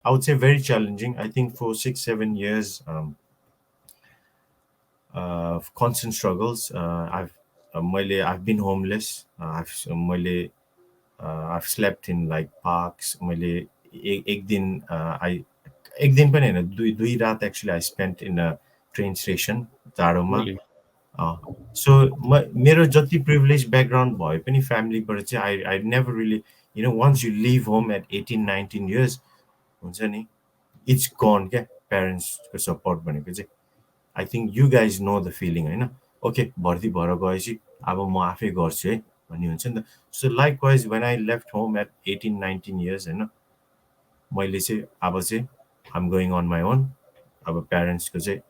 I would say very challenging. I think for 6-7 years, constant struggles. I've been homeless. I've slept in like parks. एक दिन I एक दिन पनि हैन दुई रात actually I spent in a train station जाडोमा. Really? So मेरो जति privileged background भए पनि फ्यामिलीबाट चाहिँ I never really, once you leave home at 18-19 years हुन्छ नि, it's gone क्या parents को support भनेको चाहिँ. I think you guys know the feeling हैन. Okay, भर्ती भएर गएपछि अब म आफै गर्छु है भन्ने हुन्छ नि त. So likewise when I left home at 18-19 years हैन, मैले चाहिँ अब चाहिँ I'm going on my own. अब parents को चाहिँ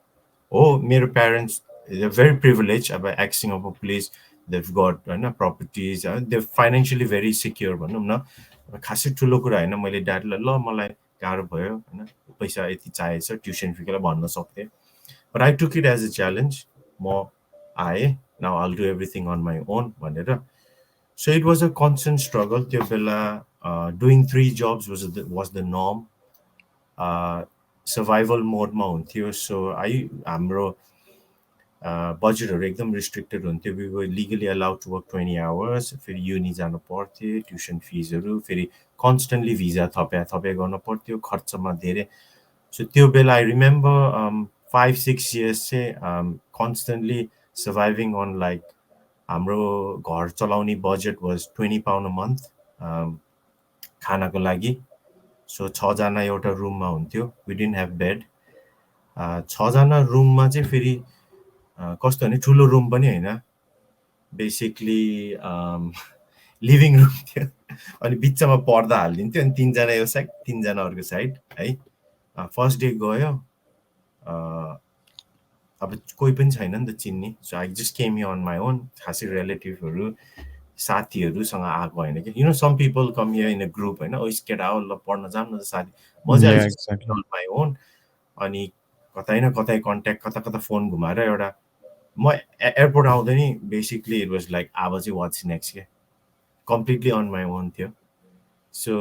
मेरो parents, they're very privileged. अब acting of a place, they've got properties, they're financially very secure भनौँ न. खासै ठुलो कुरा हैन. मैले ड्याडलाई ल मलाई गाह्रो भयो हैन, पैसा यति चाहिएछ ट्युसन फीको लागि भन्न सक्थे. But I took it as a challenge. म आएँ, now I'll do everything on my own भनेर. So it was a constant struggle. त्यो बेला doing 3 jobs was the norm. Survival mode मा हुन्थ्यो. So हाम्रो बजेटहरू एकदम रिस्ट्रिक्टेड हुन्थ्यो. We were legally allowed to work 20 hours. फेरि युनि जानु पर्थ्यो, ट्युसन फिजहरू, फेरि कन्स्टेन्टली भिजा थपे गर्नु पर्थ्यो, खर्चमा धेरै. So त्यो बेला I remember 5-6 years चाहिँ constantly surviving on like हाम्रो घर चलाउने budget was £20 a month खानाको लागि. So 6 जना एउटा रुममा हुन्थ्यो. We didn't have bed. 6 जना रुममा चाहिँ फेरि कस्तो भने ठुलो रुम पनि हैन. बेसिकली लिभिङ रुम थियो अनि बिचमा पर्दा हालिदिन्थ्यो अनि 3 जना यो साइड 3 जना अर्को साइड है. फर्स्ट डे गयो अब कोही पनि छैन नि त चिन्ने. So I just came here on my own. खासै रिलेटिभहरू साथीहरूसँग आएको होइन कि. Some people come here in a group होइन. स्केट आओ ल पढ्न जाऊँ न त साथी. म चाहिँ I just on my own. अनि कतै न कतै कन्ट्याक्ट कता फोन घुमाएर एउटा म एयरपोर्ट आउँदै नि बेसिकली इट वाज लाइक अब चाहिँ वाट्स नेक्स्ट के. कम्प्लिटली अन माई ओन थियो. सो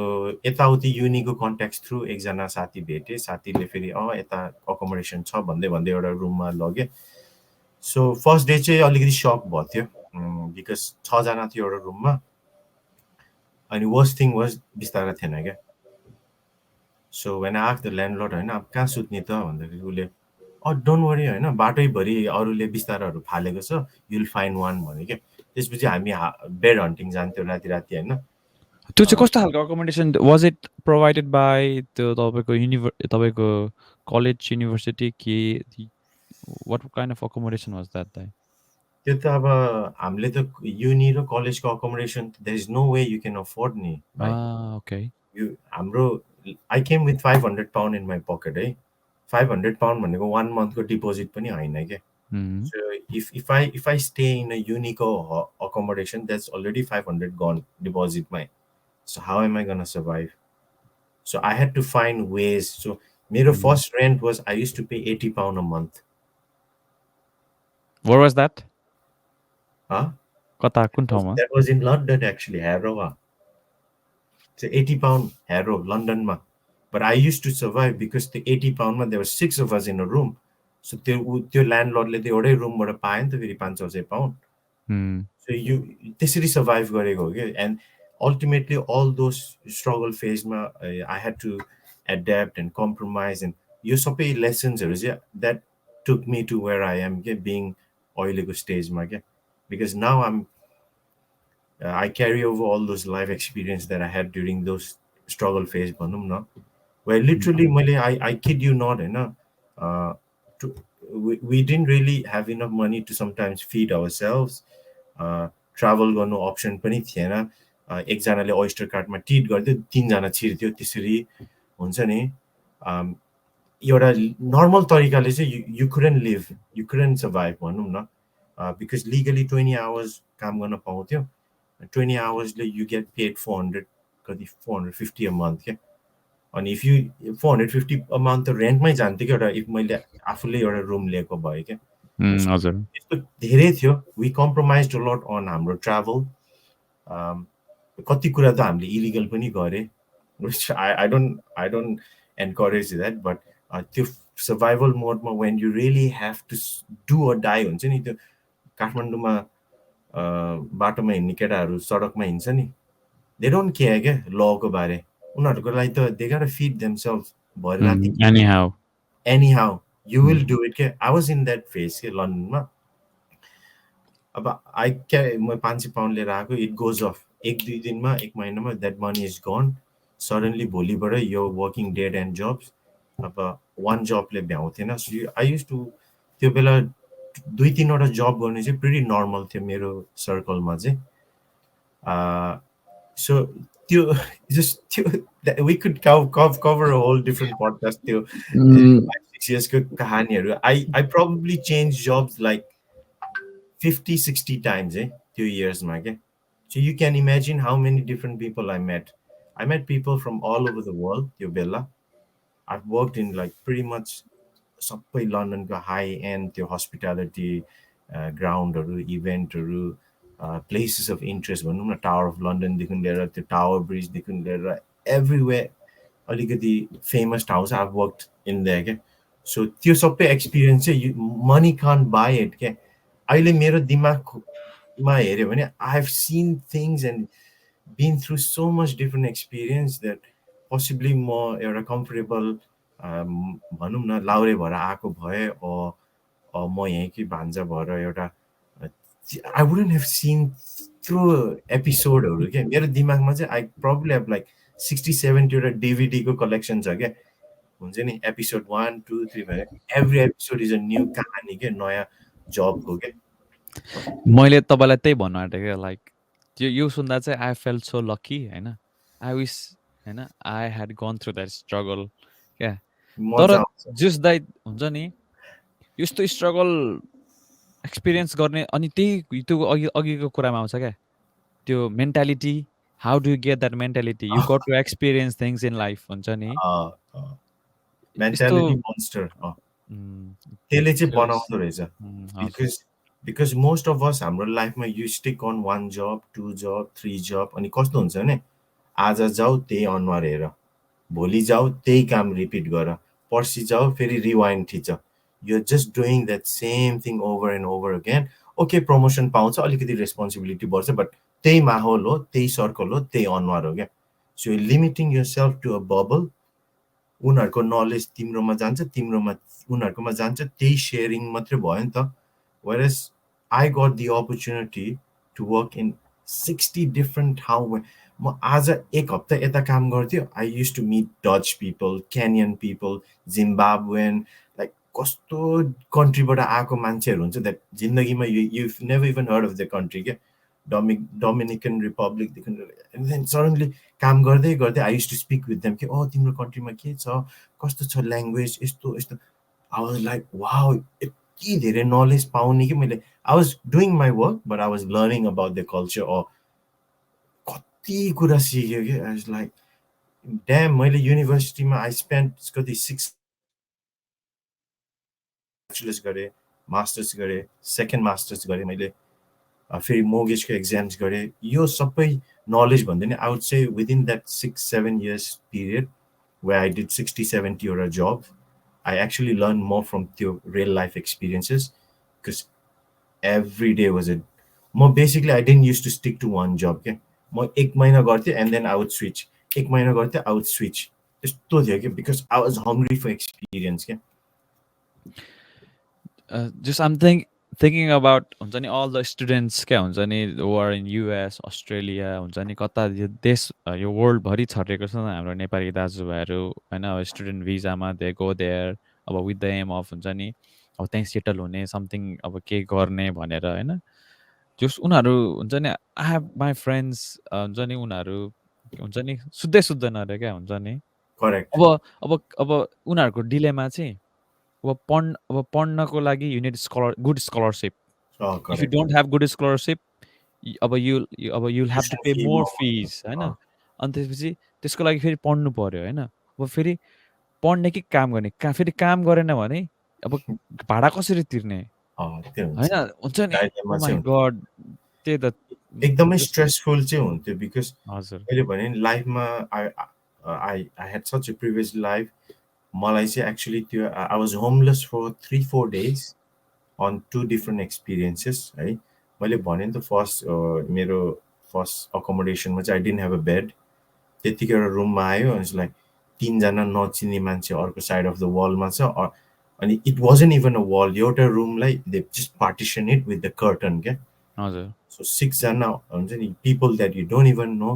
यताउति युनिको कन्ट्याक्ट थ्रु एकजना साथी भेटेँ. साथीले फेरि यता अकोमोडेसन छ भन्दै एउटा रुममा लग्यो. सो फर्स्ट डे चाहिँ अलिकति सक भएको थियो बिकज 6 जना थियो एउटा रुममा. अनि वर्स्ट थिङ वाज बिस्तारै थिएन क्या. So when I asked the landlord होइन अब कहाँ सुत्ने त भन्दाखेरि उसले डोन्ट वरी होइन बाटैभरि अरूले बिस्ताराहरू फालेको छ, युल फाइन्ड वान भन्यो क्या. त्यसपछि हामी बेड हन्टिङ जान्थ्यौँ राति राति होइन. त्यो चाहिँ कस्तो खालको accommodation was it provided by त्यो तपाईँको कलेज युनिभर्सिटी कि what kind of accommodation was that दाइ? त्यो त अब हामीले त युनि र कलेजको accommodation there is no way you can afford नि. ओके. हाम्रो I came with £500 in my pocket है. £500 भनेको 1 मन्थको डिपोजिट पनि होइन क्या. So if I stay in a Unico accommodation, that's already 500 gone deposit my. So how am I gonna survive? So I had to find ways. So my first rent was I used to pay £80 a month. Where was that? Huh? Kata kun ठाउँमा? That was in London actually, Harrow. So £80 Harrow, London ma. But I used to survive because the £80 ma, there were 6 of us in a room. So त्यो ल्यान्डलर्डले त एउटै रुमबाट पायो नि त फेरि £500. So त्यसरी सर्भाइभ गरेको हो कि. And ultimately all those struggle फेजमा I had to adapt and compromise. And यो सबै लेसन्सहरू चाहिँ that took me to where I am के बिङ अहिलेको स्टेजमा क्या. Because now I carry over all those life experience that I had during those struggle phase भनौँ न. वेयर लिटरली मैले आई किड यु नट होइन. We didn't really have enough money to sometimes feed ourselves. Travel गर्नु option पनि थिएन. एकजनाले oyster कार्टमा tit गर्थ्यो, 3 जना छिर्थ्यो. त्यसरी हुन्छ नि. एउटा नर्मल तरिकाले चाहिँ you couldn't live, you couldn't survive भनौँ न. Because legally 20 hours काम गर्न पाउँथ्यो. 20 hours you get paid 450 a month क्या. अनि इफ यु 450 a month त रेन्टमै जान्थ्यो क्या. एउटा इफ मैले आफूले एउटा रुम लिएको भए क्या. हजुर. यस्तो धेरै थियो. We compromise a lot on हाम्रो ट्राभल. कति कुरा त हामीले इलिगल पनि गरे. I don't encourage that, but त्यो survival mode मा when you really have to do or die हुन्छ नि, त्यो काठमाडौँमा बाटोमा हिँड्ने केटाहरू सडकमा हिँड्छ नि, they don't care क्या लको बारे, उनीहरूको लागि त they gotta feed themselves भरि राति Anyhow. anyhow you will do it क्या. I was in that phase के लन्डनमा. अब म 500 पाउन्ड लिएर आएको, इट गोज अफ, एक दुई दिनमा एक महिनामा that money is gun. Suddenly भोलिबाट यो वर्किङ डेड एन्ड जब्स, अब वान जबले भ्याउँथेन. आई युज टु त्यो बेला 2-3वटा जब गर्ने चाहिँ प्रिटी नर्मल थियो मेरो सर्कलमा चाहिँ. सो त्यो जस्ट त्यो we could cover a whole different podcast त्यो 5-6 इयर्सको कहानीहरू. I probably change jobs like 50-60 times two years ma ke. So you can imagine how many different people I met. I met people from all over the world त्यो बेला. I've worked in like pretty much सबै लन्डनको high and त्यो hospitality ग्राउन्डहरू, इभेन्टहरू, places of interest भनौँ न, tower of लन्डनदेखि लिएर त्यो tower ब्रिजदेखि लिएर एभ्रिवेयर अलिकति फेमस ठाउँ छ, आई वर्कड इन देयर क्या. सो त्यो सबै एक्सपिरियन्स चाहिँ मनी कान्ट बाई इट क्या. अहिले मेरो दिमागमा हेऱ्यो भने I have seen things and been through so much different experience that possibly म एउटा कम्फर्टेबल भनौँ न लाउरे भएर आएको भए, म यहीँकै भान्जा भएर एउटा I wouldn't have seen through एपिसोडहरू क्या. मेरो दिमागमा चाहिँ आई प्रोबब्ली हेभ लाइक 60-70 डिभिडीको कलेक्सन छ क्या. हुन्छ नि एपिसोड 1, 2, 3 भनेर every episode is a new कहानी क्या, नयाँ जबको क्या. मैले तपाईँलाई त्यही भन्नु आँटेँ क्या, लाइक यो सुन्दा चाहिँ आई फेल्ट सो लकी होइन. आई विस होइन I had gone through that struggle क्या. तर जस दाइ हुन्छ नि यस्तो स्ट्रगल एक्सपिरियन्स गर्ने, अनि त्यही त्यो अघिको कुरामा आउँछ क्या, त्यो mentality. How do you get that mentality? You got to experience things in life हुन्छ नि. मेन्टालिटी मोन्स्टर त्यसले चाहिँ बनाउँदो रहेछ. बिकज मोस्ट अफ अस हाम्रो लाइफमा यु स्टिक अन 1 जब, 2 जब, 3 जब, अनि कस्तो हुन्छ भने आज जाऊ त्यही अनुहार हेर, भोलि जाऊ त्यही काम रिपिट गर, पर्सि जाऊ फेरि रिवाइन्ड थिच. You are just doing that same thing over and over again. Okay promotion पाउँछ, अलिकति रेस्पोन्सिबिलिटी बढ्छ, बट त्यही माहौल हो, त्यही सर्कल हो, त्यही अनुहार हो क्या. So limiting yourself to a bubble. उनीहरूको नलेज तिम्रोमा जान्छ, तिम्रोमा उनीहरूकोमा जान्छ, त्यही सेयरिङ मात्रै भयो नि त. Whereas I got the opportunity to work in 60 different ठाउँ. म आज एक हप्ता यता काम गर्थ्यो. I used to meet Dutch people, Kenyan people, Zimbabwean, like कस्तो कन्ट्रीबाट आएको मान्छेहरू हुन्छ द्याट जिन्दगीमा you've never even heard of the country क्या. डोमिनिकन रिपब्लिकदेखि एन्ड देन सडनली काम गर्दै गर्दै I use to speak with them कि तिम्रो कन्ट्रीमा के छ, कस्तो छ ल्याङ्ग्वेज, यस्तो यस्तो. आई वाज लाइक वाउ, यति धेरै नलेज पाउने कि मैले. I was doing my work but I was learning about the culture. कति कुरा सिक्यो कि. I was like dam. मैले युनिभर्सिटीमा आई स्पेन्ड कति 6 ब्याचलर्स गरेँ, मास्टर्स गरेँ, सेकेन्ड मास्टर्स गरेँ मैले, फेरि मोर्गेजको एक्जाम्स गरेँ. यो सबै नलेज भन्दा नि I would say within that 6-7 years period where I did 60-70 एउटा job, I actually learned more from त्यो real life experiences because every day was a. म basically I didn't used to stick to one job क्या. म 1 महिना गर्थेँ and then I would switch. 1 महिना गर्थेँ, I would switch. यस्तो थियो क्या, because I was hungry for experience क्या. Just I'm thinking about हुन्छ नि all the students क्या हुन्छ नि who are in US, Australia हुन्छ नि कता यो देश यो वर्ल्डभरि छरेको छ हाम्रो नेपाली दाजुभाइहरू होइन. अब स्टुडेन्ट भिजामा दे गो देयर, अब विथ द एम अफ हुन्छ नि अब त्यहीँ सेटल हुने, समथिङ अब के गर्ने भनेर होइन. जस उनीहरू हुन्छ नि आई हेभ माई फ्रेन्ड्स हुन्छ नि, उनीहरू हुन्छ नि सुत्दैन अरे क्या हुन्छ नि. करेक्ट. अब उनीहरूको डिलेमा चाहिँ अब पढ्नको लागि you need good scholarship. If you don't have good scholarship अब you'll have to pay more fees होइन. अनि त्यसपछि त्यसको लागि फेरि पढ्नु पर्यो होइन. अब फेरि पढ्ने कि काम गर्ने, फेरि काम गरेन भने अब भाडा कसरी तिर्ने होइन हुन्छ नि. ओ माई गड, त्यही त एकदमै स्ट्रेसफुल चाहिँ हुन्थ्यो. बिकज हजुर मैले भने लाइफमा I had such a privileged life. मलाई चाहिँ एक्चुली त्यो I was homeless for 3-4 days on two different experiences है. मैले भने नि त फर्स्ट मेरो फर्स्ट अकोमोडेसनमा चाहिँ I didn't have a bed. त्यतिकै एउटा रुममा आयो अनि लाइक तीनजना नचिन्ने मान्छे अर्को साइड अफ द वलमा छ अनि it wasn't even a wall एउटा रुमलाई they just partition it with the curtain क्या हजुर सो 6जना हुन्छ नि people that you don't even know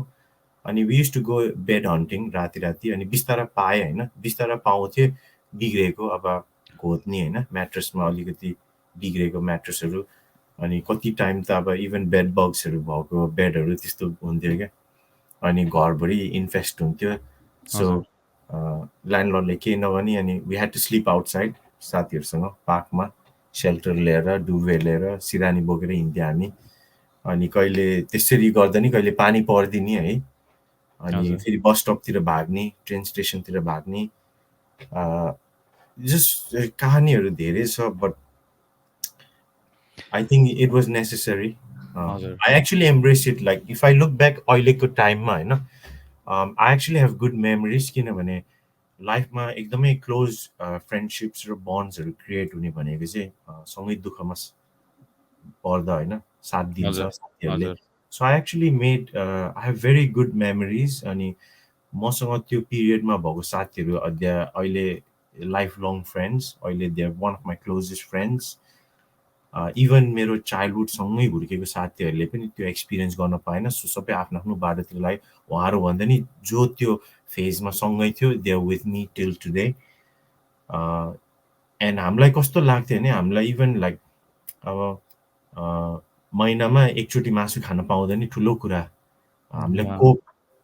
अनि we use to go bed hunting राति राति अनि बिस्तारा पाएँ होइन बिस्तारा पाउँथ्यो बिग्रेको अब घोत्ने होइन म्याट्रेसमा अलिकति बिग्रेको म्याट्रेसहरू अनि कति टाइम त अब इभन बेड बग्सहरू भएको बेडहरू त्यस्तो हुन्थ्यो क्या अनि घरभरि इन्फेस्ट हुन्थ्यो सो हजुर ल्यान्डलर्डले केही नगर्ने अनि we had to sleep outside साथीहरूसँग पार्कमा सेल्टर लिएर डुबे लिएर सिरानी बोकेर हिँड्थ्यो हामी अनि कहिले त्यसरी गर्दा नि कहिले पानी परिदिने है अनि फेरि बस स्टपतिर भाग्ने ट्रेन स्टेसनतिर भाग्ने जस्ट कहानीहरू धेरै छ but I think it was necessary I actually embrace it like if I look back अहिलेको टाइममा होइन I actually have good memories किनभने लाइफमा एकदमै क्लोज फ्रेन्डसिप्स र बन्ड्सहरू क्रिएट हुने भनेको चाहिँ सँगै दुःखमा पर्दा होइन साथ दिन्छ साथीहरूले so I actually made I have very good memories अनि मसँग त्यो पिरियडमा भएको साथीहरू अहिले लाइफ लङ फ्रेन्ड्स अहिले they are one of my closest friends even मेरो चाइल्डहुडसँगै हुर्केको साथीहरूले पनि त्यो एक्सपिरियन्स गर्न पाएन सो सबै आफ्नो आफ्नो बाटोतिर लाग्यो उहाँहरू भन्दा नि जो त्यो फेजमा सँगै थियो they are with me till today and हामीलाई कस्तो लाग्थ्यो भने हामीलाई इभन लाइक अब महिनामा एकचोटि मासु खान पाउँदा नि ठुलो कुरा हामीले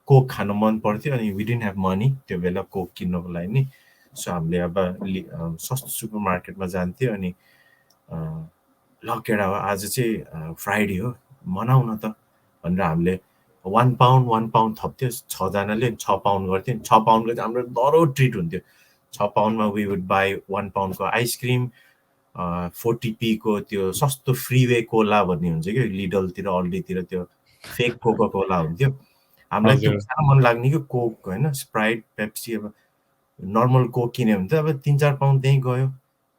कोक खान मन पर्थ्यो अनि वी डिडन्ट ह्याभ मनी त्यो बेला कोक किन्नको लागि नि सो हामीले अब सस्तो सुपर मार्केटमा जान्थ्यो अनि ल केटा हो आज चाहिँ फ्राइडे हो मनाउ न त भनेर हामीले 1 पाउन्ड थप्थ्यो 6जनाले 6 पाउन्ड गर्थ्यो 6 पाउन्डको चाहिँ हाम्रो दरो ट्रिट हुन्थ्यो 6 पाउन्डमा वी वुड बाई 1 पाउन्डको आइसक्रिम 40p को त्यो सस्तो फ्रीवे कोला भन्ने हुन्छ क्या लिडलतिर अल्डीतिर त्यो फेक कोका कोला हुन्थ्यो हामीलाई त्यो साह्रो मन लाग्ने कि कोक होइन स्प्राइट पेप्सी अब नर्मल कोक किन्यो भने त अब 3-4 पाउन्ड त्यहीँ गयो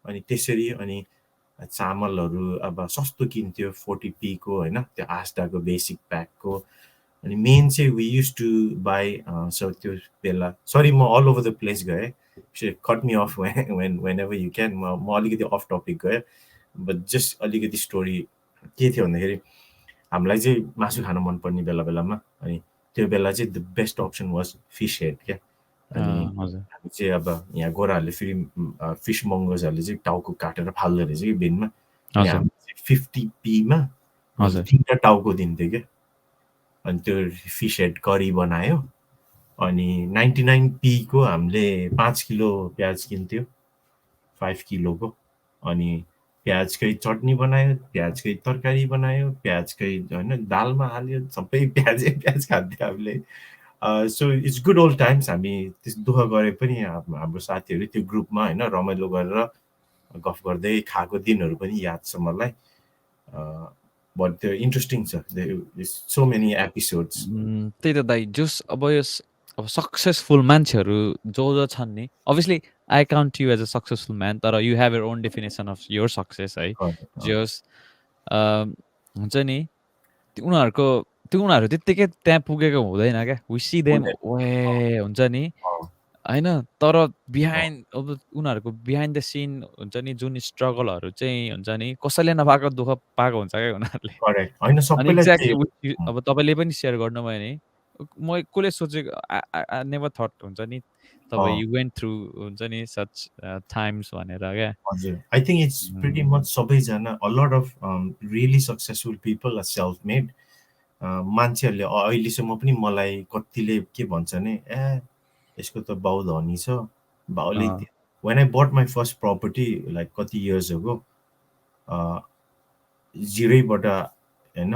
अनि त्यसरी अनि चामलहरू अब सस्तो किन्थ्यो 40p को होइन त्यो आस्टाको बेसिक प्याकको अनि मेन चाहिँ we use to buy so त्यो बेला सरी म अल ओभर द प्लेस गएँ cut me off whenever you can म अलिकति अफ टपिक गएँ बट जस्ट अलिकति स्टोरी के थियो भन्दाखेरि हामीलाई चाहिँ मासु खान मनपर्ने बेला बेलामा अनि त्यो बेला चाहिँ the best option was fish head क्या अनि हामी चाहिँ अब यहाँ गोराहरूले फेरि फिस मङ्गर्सहरूले चाहिँ टाउको काटेर फाल्दो रहेछ कि बिनमा अनि हामी चाहिँ 50p मा 3टा टाउको दिन्थ्यो क्या अनि त्यो फिस हेड करी बनायो अनि 99p को हामीले 5 किलो प्याज किन्थ्यो 5 किलोको अनि प्याजकै चटनी बनायो प्याजकै तरकारी बनायो प्याजकै होइन दालमा हाल्यो सबै प्याज खान्थ्यो हामीले so it's good old times हामी त्यस्तो दुःख गरे पनि हाम्रो साथीहरू त्यो ग्रुपमा होइन रमाइलो गरेर गफ गर्दै खाएको दिनहरू पनि याद छ मलाई बट त्यो इन्ट्रेस्टिङ छ सो मेनी एपिसोड्स त्यही त दाइ जस अब सक्सेसफुल मान्छेहरू जो छन् नि obviously I count you as a successful man तर you have your own definition of your success है जस हुन्छ नि उनीहरू त्यत्तिकै त्यहाँ पुगेको हुँदैन क्या वी सी देम वे हुन्छ नि होइन तर बिहाइन्ड अब उनीहरूको बिहाइन्ड द सिन हुन्छ नि जुन स्ट्रगलहरू चाहिँ हुन्छ नि कसैले नपाएको दुःख पाएको हुन्छ क्या उनीहरूले अनि एक्ज्याक्टली अब तपाईँले पनि सेयर गर्नुभयो नि म कसले सोचेको नेभर थट हुन्छ नि तपाईँ यु वेन्ट थ्रु हुन्छ नि सच टाइम्स भनेर क्या हजुर I think it's pretty much सबैजना a lot of really successful people are self made मान्छेहरूले अहिलेसम्म पनि मलाई कतिले के भन्छ भने यसको त बाउ धनी छ बाउले when I but my first property like कति इयर्स अगो जिरोबाट होइन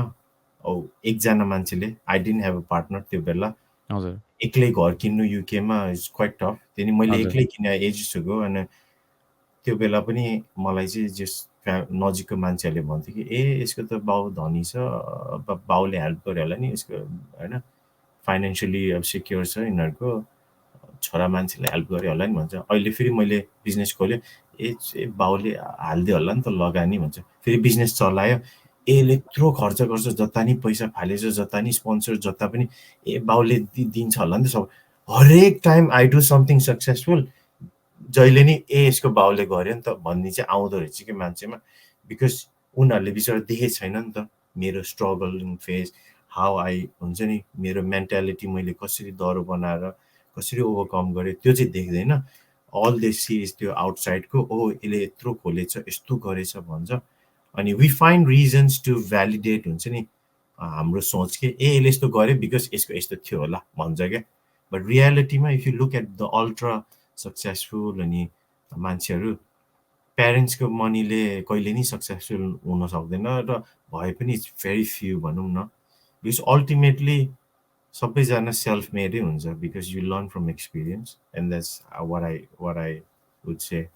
एकजना मान्छेले I didn't have a partner त्यो बेला एक्लै घर किन्नु युकेमा इज क्वाइट टफ त्यहाँदेखि मैले एक्लै किने एजेस अगो अनि त्यो बेला पनि मलाई चाहिँ जस नजिकको मान्छेहरूले भन्थ्यो कि यसको त बाउ धनी छ बाउले हेल्प गर्यो होला नि यसको होइन फाइनेन्सियली अब सिक्योर छ यिनीहरूको छोरा मान्छेलाई हेल्प गरेँ होला नि भन्छ। अहिले फेरि मैले बिजनेस खोल्यो, बाउले हालिदियो होला नि त लगानी भन्छ। फेरि बिजनेस चलायो, यसले यत्रो खर्च गर्छ, जता नि पैसा फालेछ, जता नि स्पोन्सर जता पनि बाउले दिन्छ होला नि त सब। हरेक time I do something successful, जहिले नि यसको बाउले गर्यो नि त भन्ने चाहिँ आउँदो रहेछ कि मान्छेमा। बिकज उनीहरूले बिचरा देखेको छैन नि त मेरो स्ट्रगलिङ फेज, हाउ आई हुन्छ नि मेरो मेन्टालिटी मैले कसरी डह्रो बनाएर कसरी ओभरकम गरेँ त्यो चाहिँ देख्दैन। अल दे सी इज त्यो आउटसाइडको, यसले यत्रो खोलेछ यस्तो गरेछ भन्छ। अनि we find reasons to validate हुन्छ नि हाम्रो सोच के यसले यस्तो गर्यो बिकज यसको यस्तो थियो होला भन्छ क्या। बट रियालिटीमा if you look at the ultra successful अनि मान्छेहरू, प्यारेन्ट्सको मनीले कहिले नि सक्सेसफुल हुन सक्दैन र भए पनि इट्स भेरी फ्यु भनौँ न। बिकज अल्टिमेटली सबैजना सेल्फ मेडै हुन्छ because you learn from experience and that's what I would say.